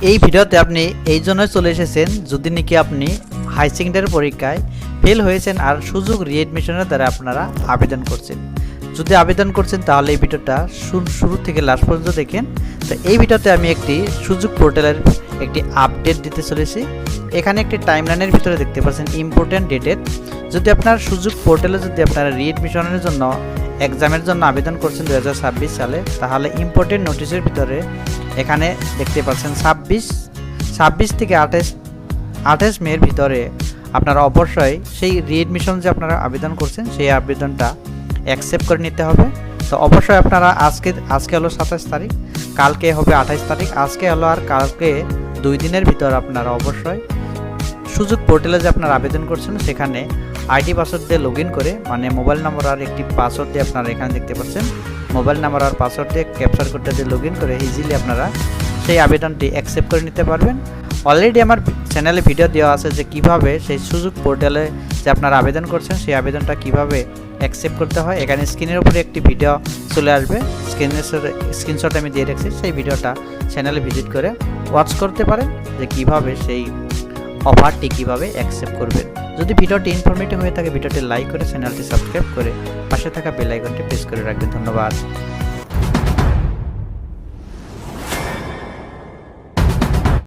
এই ভিডিওতে আপনি এই জন্য চলে এসেছেন যদি নাকি আপনি হাই সেকেন্ডারি পরীক্ষায় ফেল হয়েছেন আর সুযোগ রিএডমিশনের দ্বারা আপনারা আবেদন করছেন। যদি আবেদন করছেন তাহলে এই ভিডিওটা শুরু থেকে লাস্ট পর্যন্ত দেখেন। তো এই ভিডিওতে আমি একটি সুযোগ পোর্টালের একটি আপডেট দিতে চলেছি। এখানে একটি টাইমলাইনের ভিতরে দেখতে পাচ্ছেন ইম্পর্টেন্ট ডেটেড। যদি আপনার সুযোগ পোর্টালে যদি আপনারা রিএডমিশনের জন্য এক্সামের জন্য আবেদন করছেন 2026 সালে, তাহলে ইম্পর্টেন্ট নোটিশের ভিতরে এখানে দেখতে পাচ্ছেন 26 থেকে 28 মের ভিতরে আপনারা অবশ্যই সেই রিএডমিশন যে আপনারা আবেদন করছেন সেই আবেদনটা অ্যাকসেপ্ট করে নিতে হবে। তো অবশ্যই আপনারা আজকে হলো 27 তারিখ, কালকে হবে 28 তারিখ, আজকে হলো আর কালকে 2 দিনের ভিতর আপনারা অবশ্যই সুযোগ পোর্টালে যে আপনারা আবেদন করছেন সেখানে আইডি পাসওয়ার্ড দিয়ে লগ ইন করে, মানে মোবাইল নাম্বার আর একটি পাসওয়ার্ড দিয়ে আপনারা এখানে দেখতে পাচ্ছেন মোবাইল নাম্বার আর পাসওয়ার্ড দিয়ে ক্যাপচার কোডটা দিয়ে লগ ইন করে ইজিলি আপনারা সেই আবেদনটি অ্যাকসেপ্ট করে নিতে পারবেন। অলরেডি আমার চ্যানেলে ভিডিও দেওয়া আছে যে কিভাবে সেই সুযোগ পোর্টালে যে আপনারা আবেদন করছেন সেই আবেদনটা কিভাবে অ্যাকসেপ্ট করতে হয়। এখানে স্ক্রিনের উপরে একটি ভিডিও চলে আসবে, স্ক্রিনশট আমি দিয়ে রাখছি, সেই ভিডিওটা চ্যানেলে ভিজিট করে ওয়াচ করতে পারেন যে কিভাবে সেই অফারটি কিভাবে অ্যাকসেপ্ট করবেন। যদি ভিডিওটি ইনফরমেটিভ হয়ে থাকে ভিডিওটি লাইক করে চ্যানেলটি সাবস্ক্রাইব করে পাশে থাকা বেল আইকনটি প্রেস করে রাখবেন। ধন্যবাদ।